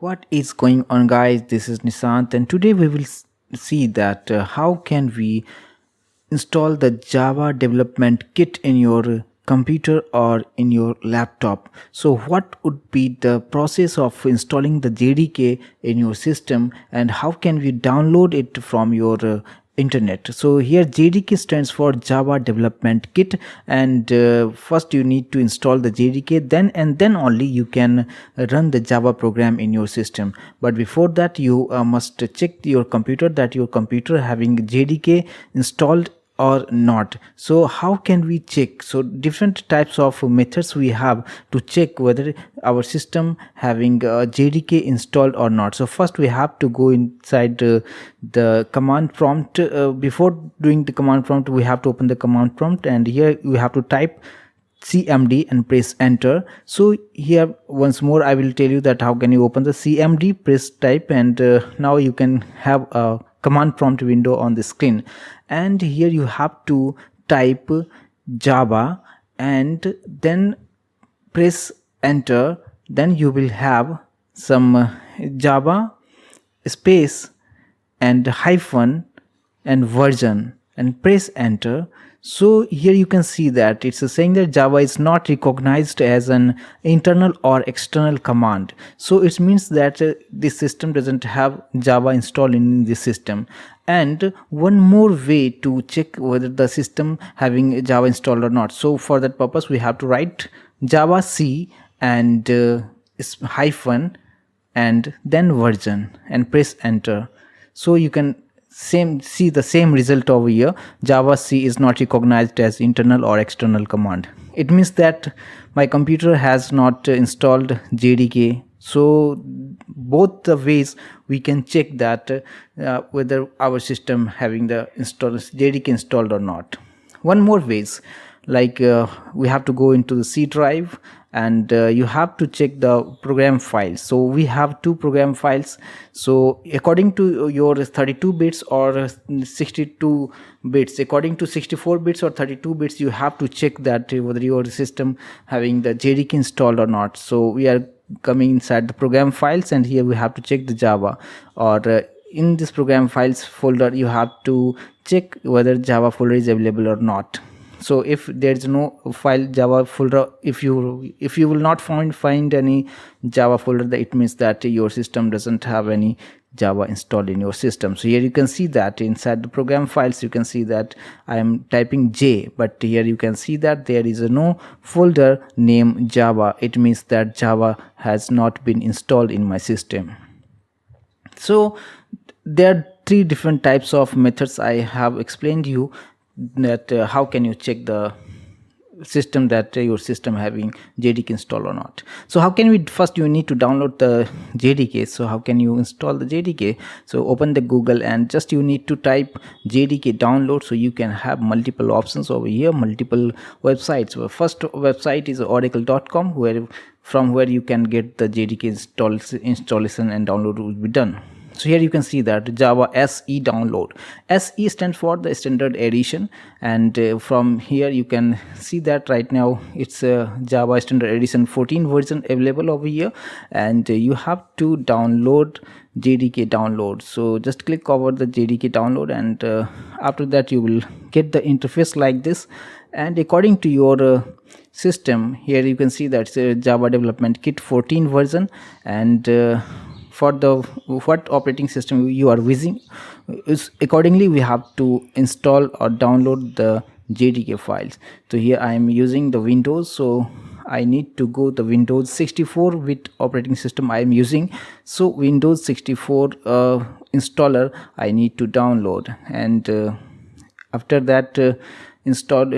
What is going on, guys? This is Nishant, and today we will see that how can we install the Java development kit in your computer or in your laptop. So what would be the process of installing the JDK in your system, and how can we download it from your internet? So here JDK stands for Java Development Kit, and first you need to install the JDK, then only you can run the Java program in your system. But before that you must check your computer that your computer having JDK installed or not. So how can we check? So different types of methods we have to check whether our system having JDK installed or not. So first we have to go inside the command prompt. Before doing the command prompt, we have to open the command prompt, and here we have to type cmd and press enter. So here once more I will tell you that how can you open the cmd, press type, and now you can have a command prompt window on the screen, and here you have to type Java and then press enter. Then you will have some Java space and hyphen and version, and press enter. So here you can see that it's saying that Java is not recognized as an internal or external command. So it means that this system doesn't have Java installed in this system. And one more way to check whether the system having Java installed or not. So for that purpose we have to write Java C and hyphen and then version and press enter. So you can see the same result over here. Java C is not recognized as internal or external command. It means that my computer has not installed JDK. So both the ways we can check that whether our system having the JDK installed or not. One more ways, like we have to go into the C drive, and you have to check the program files. So we have two program files. So according to your 32 bits or 62 bits, according to 64 bits or 32 bits, you have to check that whether your system having the JDK installed or not. So we are coming inside the program files, and here we have to check the Java, or in this program files folder you have to check whether Java folder is available or not. So if there is no file Java folder, if you will not find any Java folder, it means that your system doesn't have any Java installed in your system. So here you can see that inside the program files you can see that I am typing J, but here you can see that there is no folder named Java. It means that Java has not been installed in my system. So there are three different types of methods I have explained you, that how can you check the system that your system having JDK installed or not. So how can we, first you need to download the JDK. So how can you install the JDK? So open the Google and just you need to type JDK download. So you can have multiple options over here, multiple websites. So first website is oracle.com, from where you can get the JDK installation and download will be done. So here you can see that Java SE download. SE stands for the standard edition, and from here you can see that right now it's Java standard edition 14 version available over here, and you have to download JDK download. So just click over the JDK download, and after that you will get the interface like this. And according to your system, here you can see that it's Java Development Kit 14 version, and for the what operating system you are using, is accordingly we have to install or download the JDK files. So here I am using the Windows, so I need to go the Windows 64-bit operating system I am using. So Windows 64 installer I need to download, and after that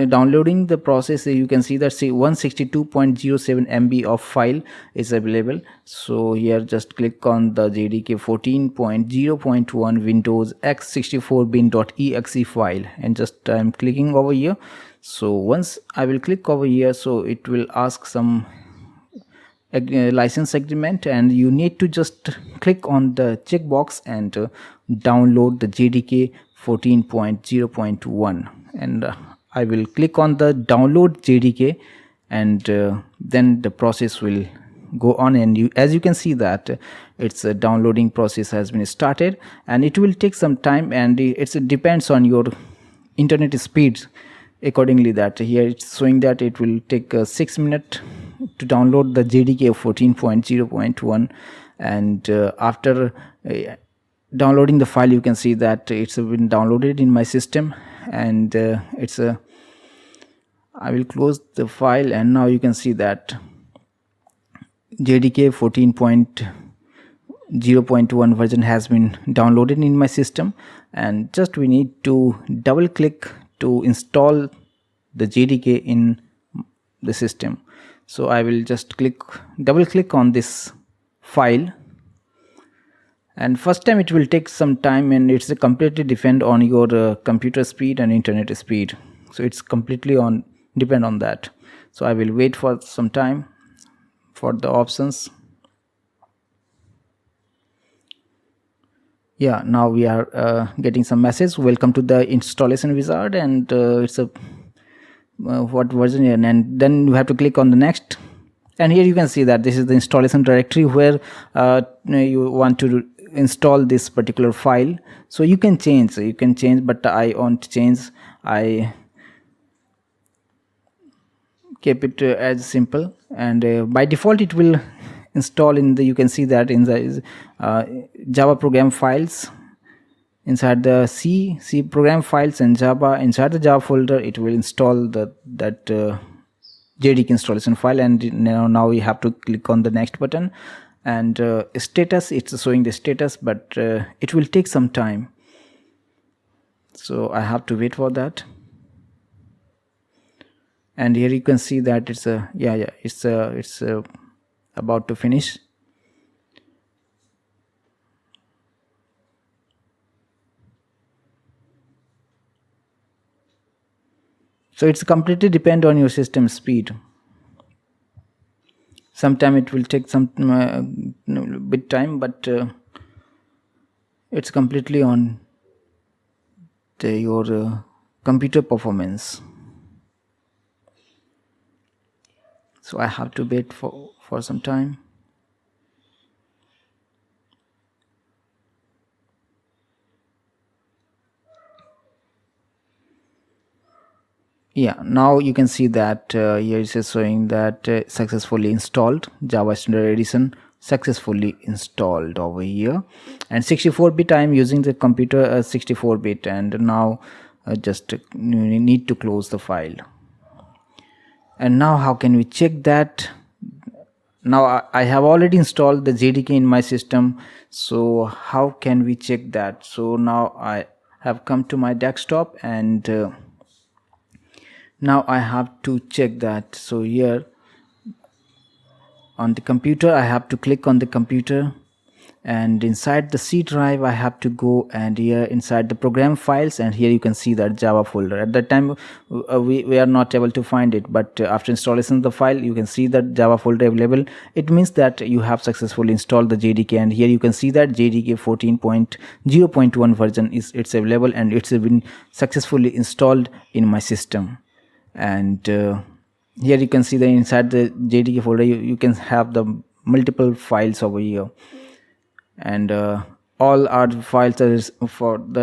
downloading the process, you can see that 162.07 MB of file is available. So here just click on the JDK 14.0.1 Windows x64 bin.exe file, and just I'm clicking over here. So once I will click over here, so it will ask some license agreement, and you need to just click on the checkbox and download the JDK 14.0.1, and I will click on the download JDK, and then the process will go on, and as you can see that its downloading process has been started, and it will take some time, and it depends on your internet speeds accordingly. That here it's showing that it will take 6 minutes to download the JDK of 14.0.1, and after downloading the file, you can see that it's been downloaded in my system, and it's a I will close the file, and now you can see that JDK 14.0.1 version has been downloaded in my system, and just we need to double click to install the JDK in the system. So I will just double click on this file, and first time it will take some time, and it's completely depend on your computer speed and internet speed. So it's completely depend on that. So I will wait for some time for the options. Yeah, now we are getting some message, welcome to the installation wizard, and it's a what version, and then you have to click on the next, and here you can see that this is the installation directory where you want to install this particular file. So you can change, but I won't change. I keep it as simple, and by default it will install in the, you can see that in the Java program files, inside the C program files and Java, inside the Java folder it will install that JDK installation file. And now we have to click on the next button, and status, it's showing the status, but it will take some time, so I have to wait for that. And here you can see that it's about to finish. So it's completely depend on your system speed. Sometime it will take some bit time, but it's completely on your computer performance. So I have to wait for some time. Yeah, now you can see that here it is showing that successfully installed, Java Standard Edition successfully installed over here, and 64-bit I am using the computer 64-bit, and now just need to close the file. And now how can we check that? Now I have already installed the JDK in my system, so how can we check that? So now I have come to my desktop, and now I have to check that. So here on the computer I have to click on the computer, and inside the C drive I have to go, and here inside the program files, and here you can see that Java folder. At that time we are not able to find it, but after installation of the file you can see that Java folder available. It means that you have successfully installed the JDK, and here you can see that JDK 14.0.1 version it's available, and it's been successfully installed in my system. And here you can see that inside the JDK folder you can have the multiple files over here, and all are files are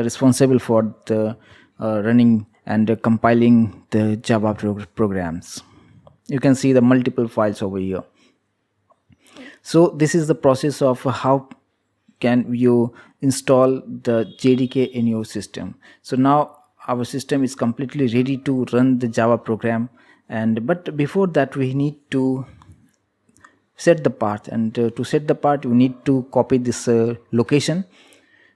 responsible for the running and compiling the Java programs. You can see the multiple files over here. So this is the process of how can you install the JDK in your system. So now our system is completely ready to run the Java program, but before that we need to set the path, and to set the path you need to copy this location,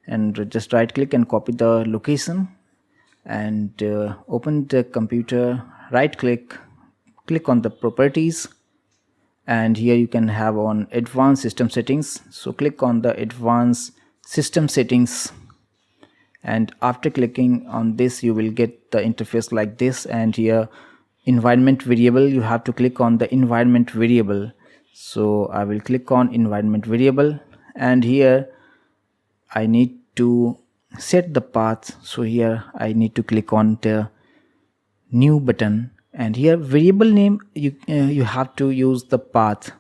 and just right click and copy the location, and open the computer, right click on the properties, and here you can have on advanced system settings. So click on the advanced system settings, and after clicking on this you will get the interface like this, and here environment variable, you have to click on the environment variable. So I will click on environment variable, and here I need to set the path. So here I need to click on the new button, and here variable name you have to use the path.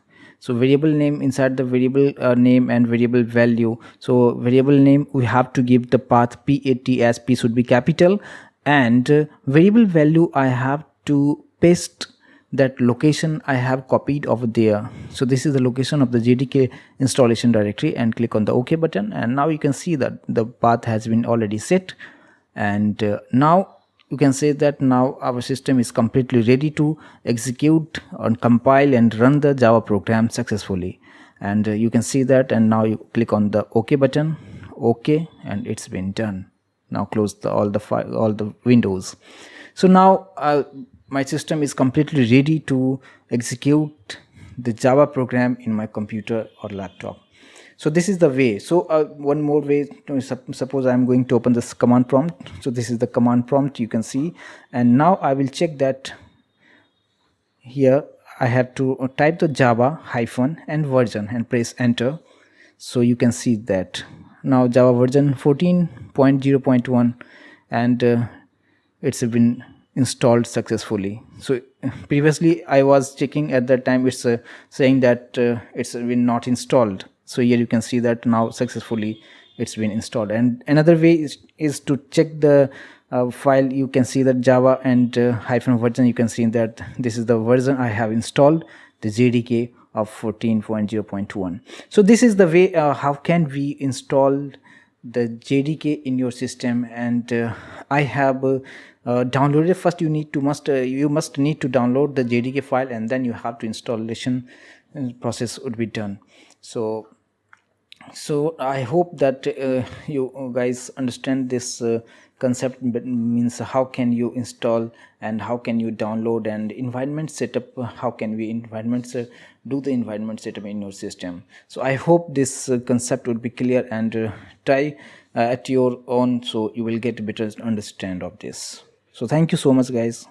So variable name, inside the variable name and variable value, so variable name we have to give the path pat, as p should be capital, and variable value I have to paste that location I have copied over there. So this is the location of the JDK installation directory, and click on the OK button, and now you can see that the path has been already set. And now you can say that now our system is completely ready to execute and compile and run the Java program successfully. And you can see that, and now you click on the OK button, OK, and it's been done. Now close all the windows. So now my system is completely ready to execute the Java program in my computer or laptop. So this is the way. So one more way, suppose I'm going to open this command prompt. So this is the command prompt, you can see, and now I will check that here I have to type the Java hyphen and version and press enter. So you can see that now Java version 14.0.1, and it's been installed successfully. So previously I was checking at that time, it's saying that it's been not installed. So here you can see that now successfully it's been installed. And another way is to check the file. You can see that Java and hyphen version, you can see that this is the version I have installed, the JDK of 14.0.1. so this is the way how can we install the JDK in your system. And I have downloaded. First you must need to download the JDK file, and then you have to installation process would be done. So I hope that you guys understand this concept, means how can you install and how can you download, and environment setup, how can we do the environment setup in your system. So I hope this concept would be clear, and try at your own, so you will get a better understand of this. So thank you so much guys.